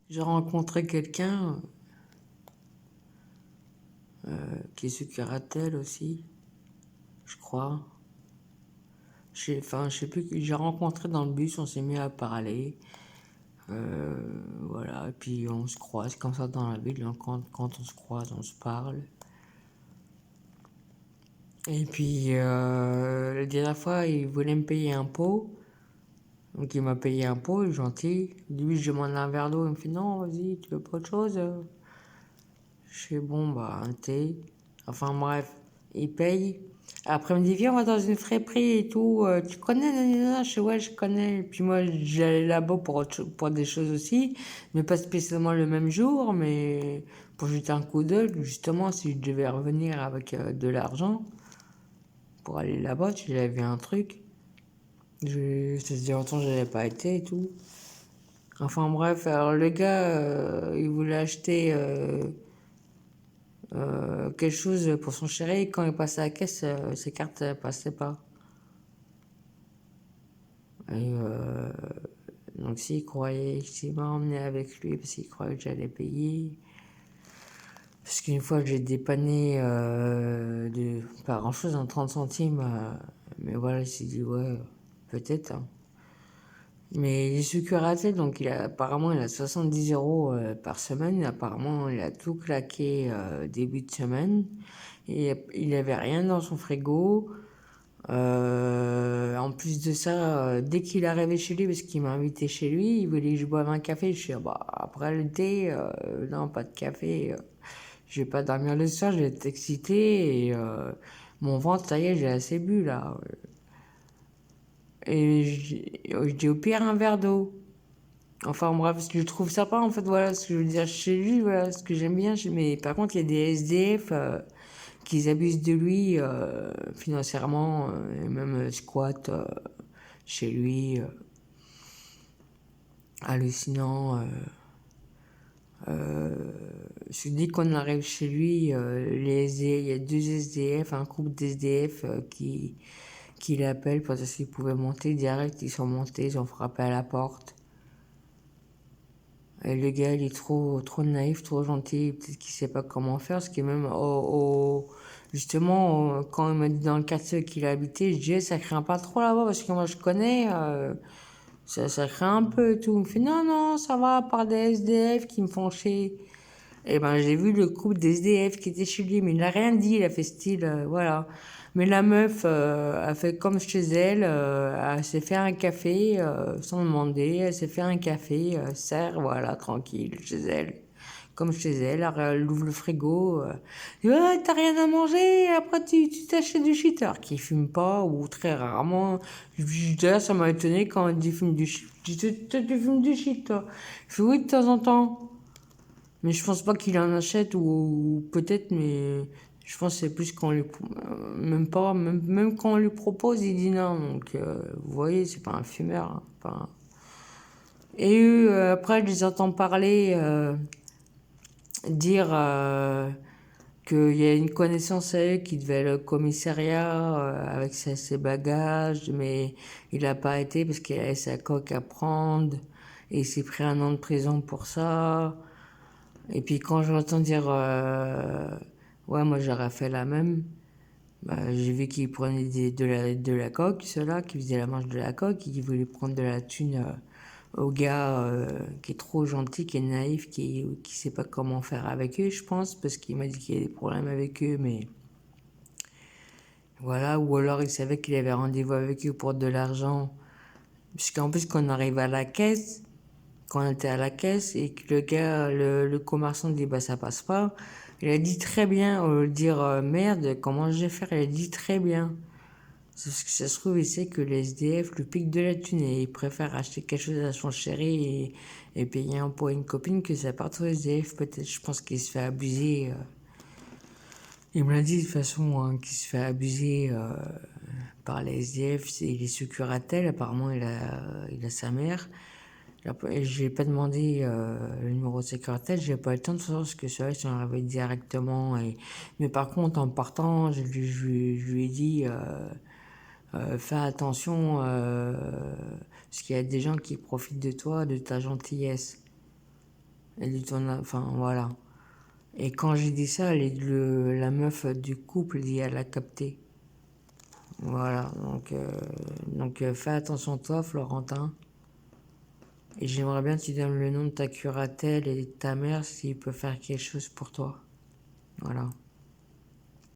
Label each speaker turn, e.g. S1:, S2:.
S1: J'ai rencontré quelqu'un qui est sous curatelle aussi, je crois. Je sais plus, j'ai rencontré dans le bus, on s'est mis à parler. Voilà, et puis on se croise comme ça dans la ville, hein, quand on se croise, on se parle. Et puis la dernière fois, il voulait me payer un pot. Donc il m'a payé un pot, il est gentil. Lui, je demande un verre d'eau, il me fait non, vas-y, tu veux pas autre chose? Je fais bon, bah un thé. Enfin bref, il paye. Après, il me dit, viens, on va dans une friperie et tout. Tu connais, nanana. Je fais, ouais, je connais. Et puis moi, j'allais là-bas pour des choses aussi, mais pas spécialement le même jour, mais pour jeter un coup d'œil, justement, si je devais revenir avec de l'argent pour aller là-bas, si j'avais vu un truc. Ça faisait longtemps que j'avais pas été et tout. Enfin bref, alors le gars, il voulait acheter quelque chose pour son chéri. Quand il passait à la caisse, ses cartes ne passaient pas. Et donc s'il m'a emmené avec lui parce qu'il croyait que j'allais payer. Parce qu'une fois que j'ai dépanné pas grand chose, en 30 centimes, mais voilà, il s'est dit ouais, peut-être, hein. Mais il est sous curatelle, donc apparemment il a 70 euros par semaine. Apparemment il a tout claqué début de semaine. Et il avait rien dans son frigo. En plus de ça, dès qu'il est arrivé chez lui, parce qu'il m'a invité chez lui, il voulait que je boive un café. Je suis dit, bah, après le thé, non, pas de café. Je vais pas dormir le soir, je vais être excité. Et mon ventre, ça y est, j'ai assez bu là. Et je dis au pire un verre d'eau. Enfin bref, parce que je trouve sympa en fait, voilà ce que je veux dire chez lui, voilà ce que j'aime bien. Mais par contre, il y a des SDF qui abusent de lui financièrement, et même squat chez lui, hallucinant. Dès qu'on arrive chez lui, il y a deux SDF, un groupe d'SDF qui l'appellent parce qu'ils pouvaient monter direct, ils sont montés, ils ont frappé à la porte. Et le gars, il est trop naïf, trop gentil, peut-être qu'il sait pas comment faire, ce qui est même justement, quand il m'a dit dans le quartier qu'il a habité, je disais, ça craint pas trop là-bas, parce que moi je connais, ça craint un peu et tout. Il me fait, non, non, ça va, à part des SDF qui me font chier. Et ben, j'ai vu le couple des SDF qui était chez lui, mais il n'a rien dit, il a fait style, voilà. Mais la meuf a fait comme chez elle, elle s'est fait un café sans demander, elle s'est fait un café, sert, voilà, tranquille, chez elle. Comme chez elle, elle ouvre le frigo, et, ouais, t'as rien à manger, après tu t'achètes du shit, alors qu'il fume pas, ou très rarement. D'ailleurs, ça m'a étonné quand il dit fume du shit. Je dis, toi, tu fumes du shit, toi. Il fait oui, de temps en temps. Mais je pense pas qu'il en achète ou peut-être, mais je pense que c'est plus qu'on lui, même pas, même quand on lui propose, il dit non. Donc, vous voyez, c'est pas un fumeur, hein, Et eux, après, je les entends parler, dire qu'il y a une connaissance à eux qui devait aller au commissariat avec ses bagages, mais il a pas été parce qu'il avait sa coque à prendre et il s'est pris 1 an de prison pour ça. Et puis quand j'entends dire ouais, moi j'aurais fait la même, bah, j'ai vu qu'ils prenaient de la coque, ceux-là qui faisaient la marche de la coque, et qui voulaient prendre de la thune au gars qui est trop gentil, qui est naïf, qui sait pas comment faire avec eux, je pense, parce qu'il m'a dit qu'il y a des problèmes avec eux, mais voilà, ou alors il savait qu'il avait rendez-vous avec eux pour de l'argent, puisqu'en plus quand on arrive à la caisse, quand on était à la caisse et que le gars, le commerçant dit bah ça passe pas, il a dit très bien, au lieu de dire merde, comment je vais faire, il a dit très bien. Parce que ça se trouve, il sait que les SDF lui piquent de la thune et il préfère acheter quelque chose à son chéri et payer un pot à une copine que ça parte au SDF. Peut-être, je pense qu'il se fait abuser. Il me l'a dit de toute façon, hein, qu'il se fait abuser par les SDF. Il est sous curatelle, apparemment il a sa mère. Je n'ai pas demandé le numéro de sécurité, j'ai pas eu le temps de savoir ce que cela sont arrivés directement. Mais par contre, en partant, je lui ai dit fais attention, parce qu'il y a des gens qui profitent de toi, de ta gentillesse. Elle dit enfin, voilà. Et quand j'ai dit ça, la meuf du couple dit, elle a capté. Voilà, donc fais attention à toi, Florentin. Et j'aimerais bien que tu donnes le nom de ta curatelle et de ta mère s'il peut faire quelque chose pour toi. Voilà.